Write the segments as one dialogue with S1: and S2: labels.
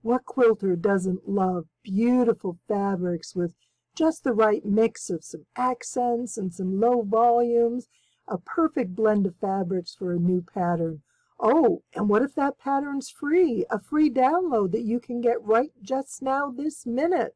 S1: What quilter doesn't love beautiful fabrics with just the right mix of some accents and some low volumes, a perfect blend of fabrics for a new pattern? Oh, and what if that pattern's free? A free download that you can get right just now this minute.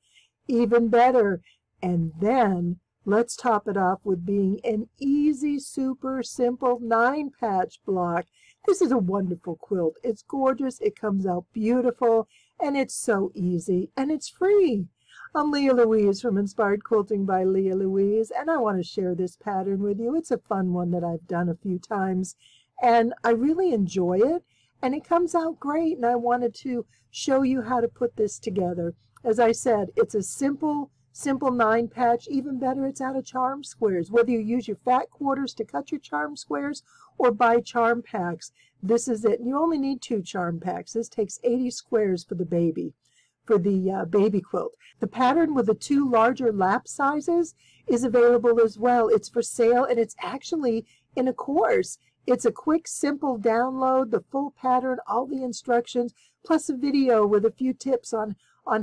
S1: Even better. And then let's top it off with being an easy, super simple 9-patch block. This is a wonderful quilt. It's gorgeous, it comes out beautiful, and it's so easy, and it's free. I'm Lea Louise from Inspired Quilting by Lea Louise, and I want to share this pattern with you. It's a fun one that I've done a few times, and I really enjoy it, and it comes out great, and I wanted to show you how to put this together. As I said, it's a simple 9-patch. Even better, it's out of charm squares. Whether you use your fat quarters to cut your charm squares or buy charm packs, this is it. You only need 2 charm packs. This takes 80 squares for the baby, baby quilt. The pattern with the 2 larger lap sizes is available as well. It's for sale, and it's actually in a course. It's a quick, simple download, the full pattern, all the instructions, plus a video with a few tips on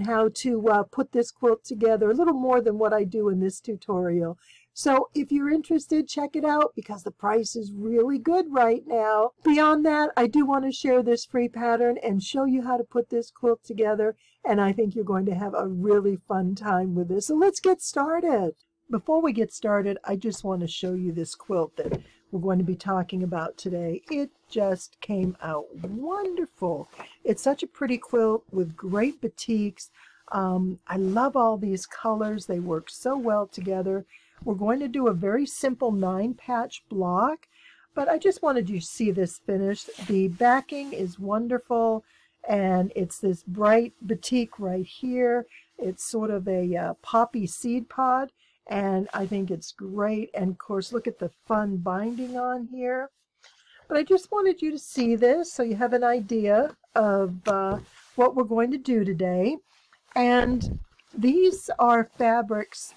S1: how to put this quilt together, a little more than what I do in this tutorial. So if you're interested, check it out because the price is really good right now. Beyond that, I do want to share this free pattern and show you how to put this quilt together, and I think you're going to have a really fun time with this. So let's get started. Before we get started, I just want to show you this quilt that we're going to be talking about today. It just came out wonderful. It's such a pretty quilt with great batiks. I love all these colors. They work so well together. We're going to do a very simple 9-patch block, but I just wanted you to see this finished. The backing is wonderful, and it's this bright batik right here. It's sort of a poppy seed pod, and I think it's great. And of course, look at the fun binding on here. But I just wanted you to see this so you have an idea of what we're going to do today. And these are fabrics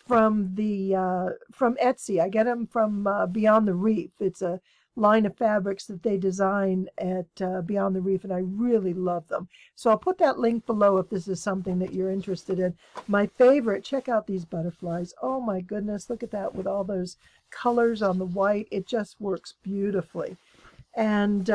S1: from Etsy. I get them from Beyond the Reef. It's a line of fabrics that they design at Beyond the Reef, and I really love them. So I'll put that link below if this is something that you're interested in. My favorite, check out these butterflies. Oh my goodness, look at that with all those colors on the white. It just works beautifully. And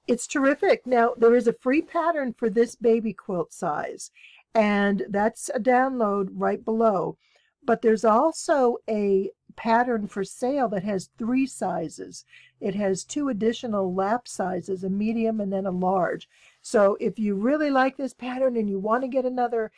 S1: it's terrific. Now, there is a free pattern for this baby quilt size, and that's a download right below. But there's also a pattern for sale that has 3 sizes. It has 2 additional lap sizes, a medium and then a large. So if you really like this pattern and you want to get another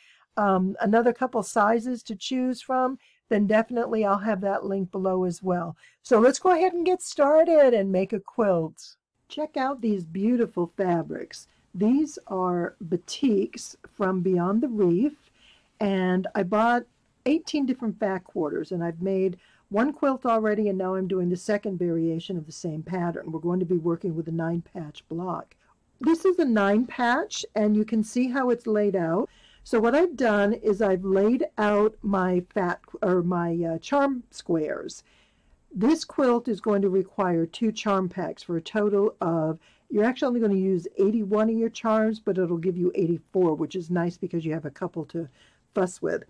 S1: couple sizes to choose from, then definitely I'll have that link below as well. So let's go ahead and get started and make a quilt. Check out these beautiful fabrics. These are batiks from Beyond the Reef, and I bought 18 different fat quarters, and I've made 1 quilt already, and now I'm doing the second variation of the same pattern. We're going to be working with a 9-patch block. This is a 9-patch, and you can see how it's laid out. So what I've done is I've laid out my charm squares. This quilt is going to require 2 charm packs for a total of, you're actually only going to use 81 of your charms, but it'll give you 84, which is nice because you have a couple to fuss with.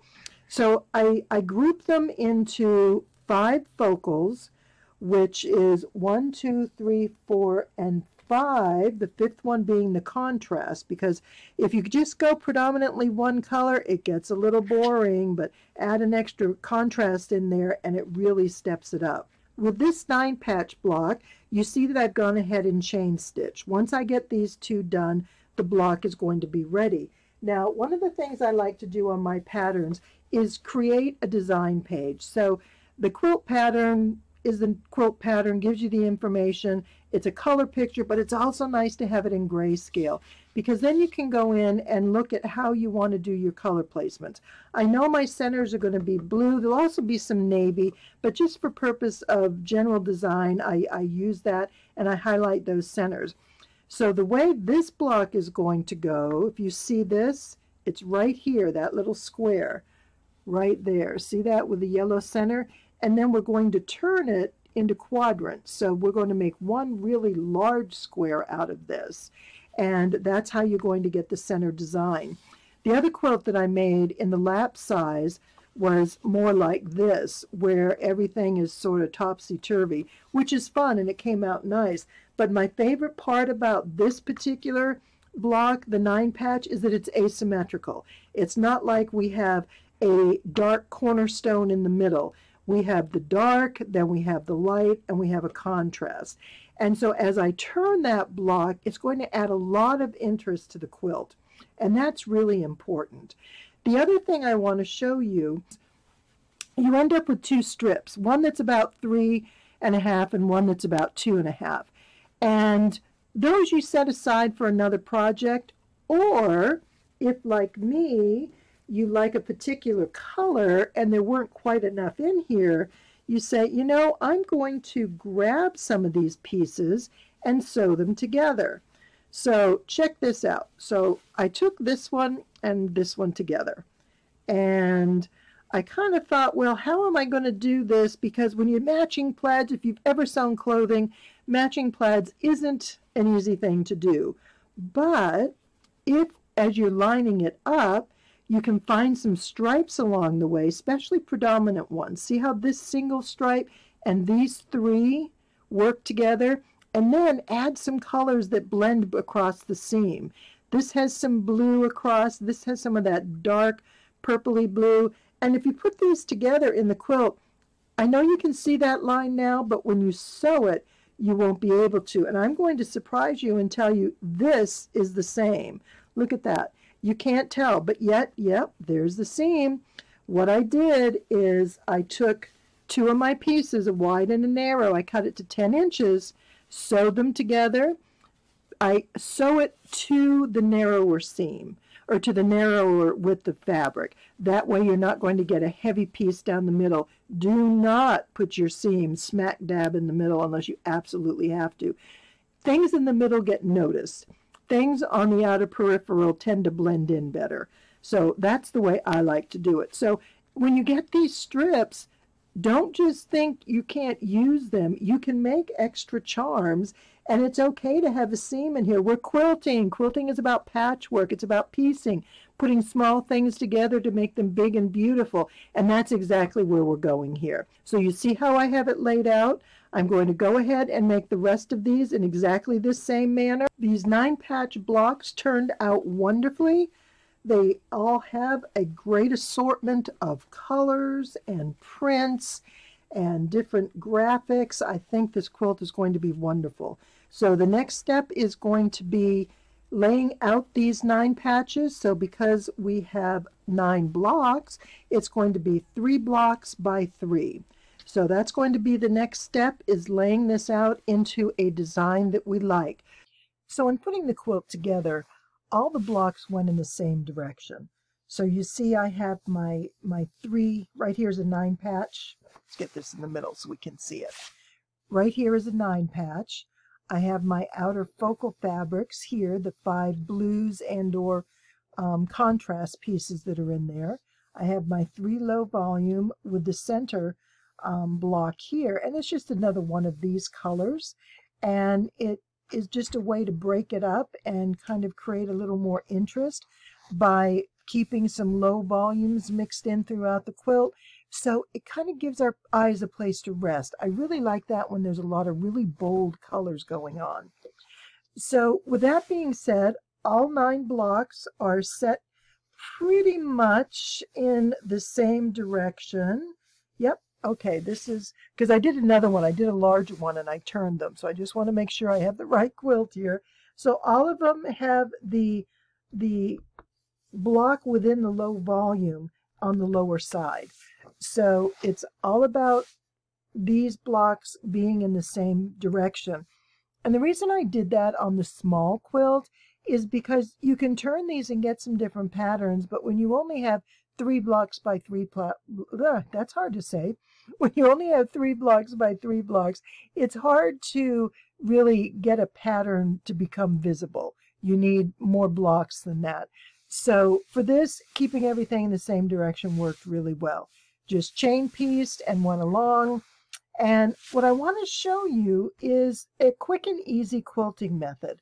S1: So I group them into 5 focals, which is 1, 2, 3, 4, and 5, the 5th one being the contrast, because if you just go predominantly one color, it gets a little boring, but add an extra contrast in there and it really steps it up. With this 9-patch block, you see that I've gone ahead and chain stitch. Once I get these 2 done, the block is going to be ready. Now, one of the things I like to do on my patterns is create a design page. So the quilt pattern is the quilt pattern, gives you the information. It's a color picture, but it's also nice to have it in grayscale because then you can go in and look at how you want to do your color placements. I know my centers are going to be blue. There'll also be some navy, but just for purpose of general design, I use that and I highlight those centers. So the way this block is going to go, if you see this, it's right here, that little square right there. See that with the yellow center? And then we're going to turn it into quadrants. So we're going to make one really large square out of this. and that's how you're going to get the center design. The other quilt that I made in the lap size was more like this, where everything is sort of topsy-turvy, which is fun and it came out nice. But my favorite part about this particular block, the 9-patch, is that it's asymmetrical. It's not like we have a dark cornerstone in the middle. We have the dark, then we have the light, and we have a contrast. And so as I turn that block, it's going to add a lot of interest to the quilt. And that's really important. The other thing I want to show you, you end up with 2 strips, one that's about 3.5 and one that's about 2.5. And those you set aside for another project, or if, like me, you like a particular color and there weren't quite enough in here, you say, you know, I'm going to grab some of these pieces and sew them together. So check this out. So I took this one and this one together, and I kind of thought, well, how am I going to do this? Because when you're matching plaids, if you've ever sewn clothing, matching plaids isn't an easy thing to do. But if, as you're lining it up, you can find some stripes along the way, especially predominant ones. See how this single stripe and these 3 work together? And then add some colors that blend across the seam. This has some blue across. This has some of that dark purpley blue. And if you put these together in the quilt, I know you can see that line now, but when you sew it, you won't be able to. And I'm going to surprise you and tell you this is the same. Look at that. You can't tell, but yet, yep, there's the seam. What I did is I took 2 of my pieces, a wide and a narrow. I cut it to 10 inches, sewed them together. I sew it to the narrower seam, or to the narrower width of fabric. That way you're not going to get a heavy piece down the middle. Do not put your seam smack dab in the middle unless you absolutely have to. Things in the middle get noticed. Things on the outer peripheral tend to blend in better. So that's the way I like to do it. So when you get these strips, don't just think you can't use them. You can make extra charms, and it's okay to have a seam in here. We're quilting. Quilting is about patchwork. It's about piecing, putting small things together to make them big and beautiful. And that's exactly where we're going here. So you see how I have it laid out? I'm going to go ahead and make the rest of these in exactly this same manner. These 9-patch blocks turned out wonderfully. They all have a great assortment of colors and prints and different graphics. I think this quilt is going to be wonderful. So the next step is going to be laying out these 9 patches. So because we have 9 blocks, it's going to be 3 blocks by 3. So that's going to be the next step, is laying this out into a design that we like. So in putting the quilt together, all the blocks went in the same direction. So you see I have my 3, right here is a 9-patch. Let's get this in the middle so we can see it. Right here is a 9-patch. I have my outer focal fabrics here, the 5 blues and or contrast pieces that are in there. I have my 3 low volume with the center block here, and it's just another one of these colors, and it is just a way to break it up and kind of create a little more interest by keeping some low volumes mixed in throughout the quilt. So it kind of gives our eyes a place to rest. I really like that when there's a lot of really bold colors going on. So with that being said, all 9 blocks are set pretty much in the same direction. Yep. Okay, this is, because I did another one. I did a larger one and I turned them. So I just want to make sure I have the right quilt here. So all of them have the block within the low volume on the lower side. So it's all about these blocks being in the same direction. And the reason I did that on the small quilt is because you can turn these and get some different patterns, but when you only have 3 blocks by 3 that's hard to say. When you only have 3 blocks by 3 blocks, it's hard to really get a pattern to become visible. You need more blocks than that. So for this, keeping everything in the same direction worked really well. Just chain pieced and went along. And what I want to show you is a quick and easy quilting method.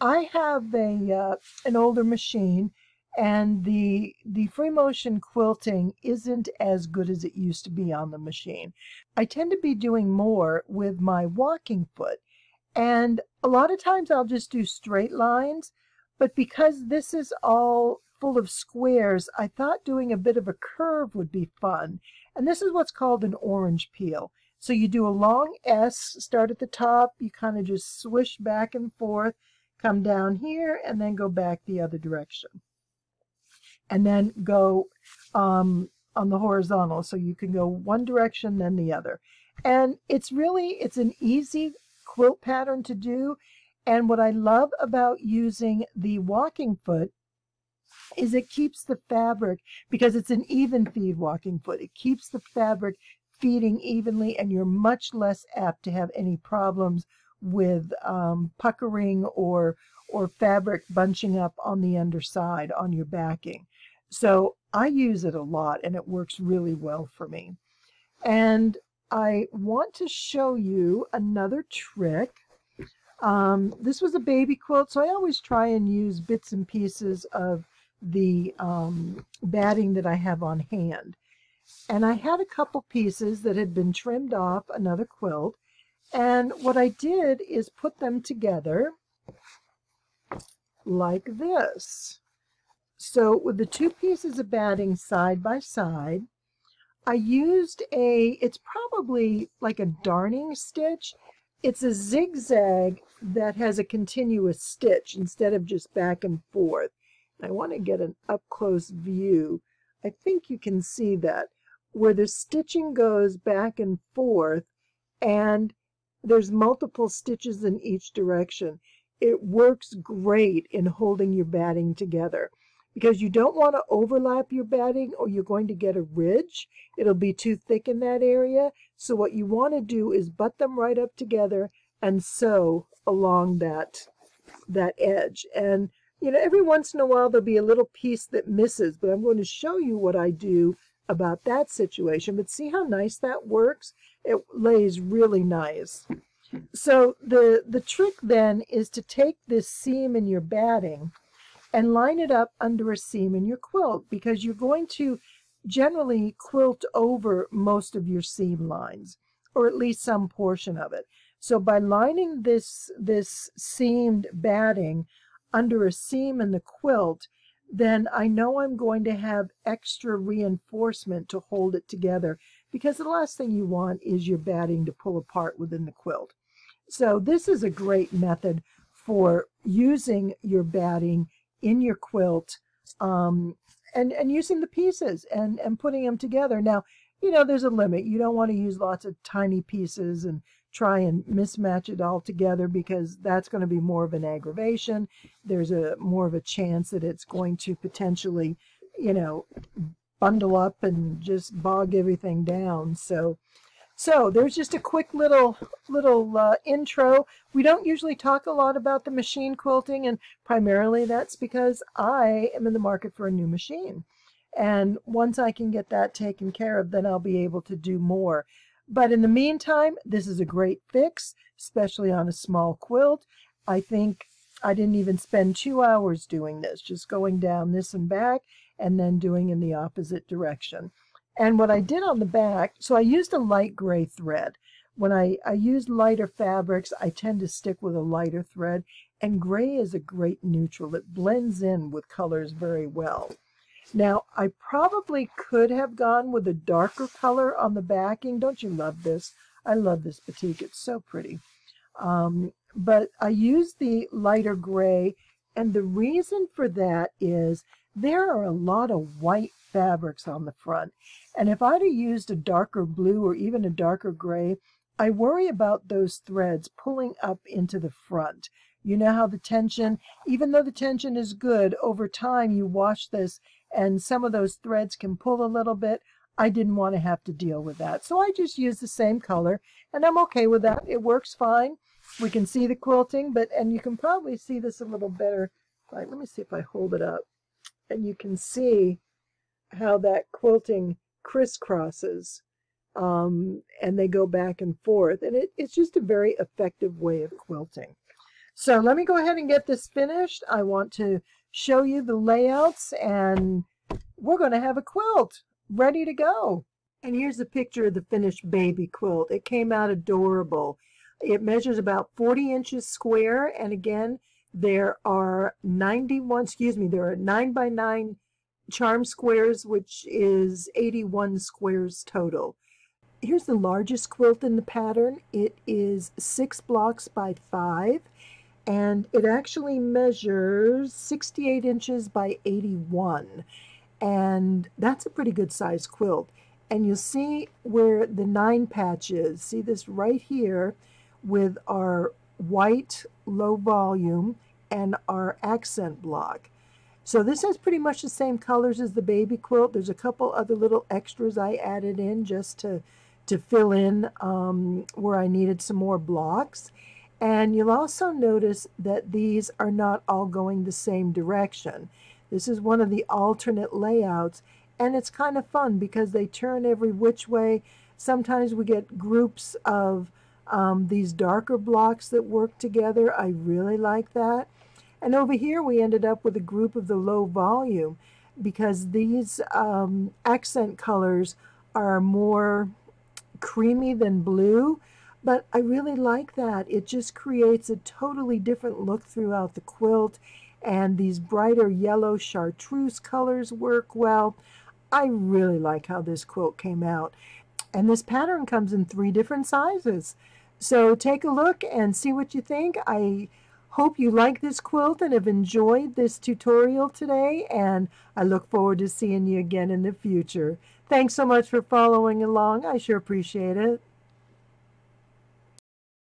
S1: I have an older machine, and the free motion quilting isn't as good as it used to be on the machine. I tend to be doing more with my walking foot, and a lot of times I'll just do straight lines, but because this is all full of squares, I thought doing a bit of a curve would be fun. And this is what's called an orange peel. So you do a long S, start at the top, you kind of just swish back and forth, come down here, and then go back the other direction. And then go on the horizontal, so you can go one direction, then the other. And it's an easy quilt pattern to do. And what I love about using the walking foot is it keeps the fabric, because it's an even feed walking foot, it keeps the fabric feeding evenly, and you're much less apt to have any problems with puckering or fabric bunching up on the underside on your backing. So I use it a lot, and it works really well for me. And I want to show you another trick. This was a baby quilt, so I always try and use bits and pieces of the batting that I have on hand. And I had a couple pieces that had been trimmed off another quilt, and what I did is put them together like this. So with the two pieces of batting side by side, I used it's probably like a darning stitch. It's a zigzag that has a continuous stitch instead of just back and forth. I want to get an up-close view. I think you can see that, where the stitching goes back and forth, and there's multiple stitches in each direction. It works great in holding your batting together, because you don't want to overlap your batting or you're going to get a ridge. It'll be too thick in that area. So what you want to do is butt them right up together and sew along that edge. And you know, every once in a while there'll be a little piece that misses, but I'm going to show you what I do about that situation. But see how nice that works? It lays really nice. So the trick then is to take this seam in your batting and line it up under a seam in your quilt, because you're going to generally quilt over most of your seam lines, or at least some portion of it. So by lining this seamed batting under a seam in the quilt, then I know I'm going to have extra reinforcement to hold it together, because the last thing you want is your batting to pull apart within the quilt. So this is a great method for using your batting in your quilt, and using the pieces and putting them together. Now, you know, there's a limit. You don't want to use lots of tiny pieces and try and mismatch it all together, because that's going to be more of an aggravation. There's more of a chance that it's going to potentially, you know, bundle up and just bog everything down. So there's just a quick little intro. We don't usually talk a lot about the machine quilting, and primarily that's because I am in the market for a new machine. And once I can get that taken care of, then I'll be able to do more. But in the meantime, this is a great fix, especially on a small quilt. I think I didn't even spend 2 hours doing this, just going down this and back, and then doing in the opposite direction. And what I did on the back, so I used a light gray thread. When I use lighter fabrics, I tend to stick with a lighter thread, and gray is a great neutral. It blends in with colors very well. Now, I probably could have gone with a darker color on the backing. Don't you love this? I love this batik. It's so pretty. But I used the lighter gray, and the reason for that is there are a lot of white fabrics on the front. And if I'd have used a darker blue or even a darker gray, I worry about those threads pulling up into the front. You know how the tension, even though the tension is good, over time you wash this and some of those threads can pull a little bit. I didn't want to have to deal with that. So I just used the same color, and I'm okay with that. It works fine. We can see the quilting, and you can probably see this a little better. Right, let me see if I hold it up. And you can see how that quilting crisscrosses, and they go back and forth. And it's just a very effective way of quilting. So let me go ahead and get this finished. I want to show you the layouts, and we're going to have a quilt ready to go. And here's a picture of the finished baby quilt. It came out adorable. It measures about 40 inches square, and again, there are 9 by 9 charm squares, which is 81 squares total. Here's the largest quilt in the pattern. It is 6 blocks by 5, and it actually measures 68 inches by 81, and that's a pretty good size quilt. And you'll see where the 9 patch is. See this right here with our white low volume and our accent block. So this has pretty much the same colors as the baby quilt. There's a couple other little extras I added in just to fill in where I needed some more blocks. And you'll also notice that these are not all going the same direction. This is one of the alternate layouts, and it's kind of fun because they turn every which way. Sometimes we get groups of these darker blocks that work together. I really like that. And over here we ended up with a group of the low volume because these accent colors are more creamy than blue, but I really like that. It just creates a totally different look throughout the quilt, and these brighter yellow chartreuse colors work well. I really like how this quilt came out. And this pattern comes in 3 different sizes. So take a look and see what you think. I hope you like this quilt and have enjoyed this tutorial today, and I look forward to seeing you again in the future. Thanks so much for following along. I sure appreciate it.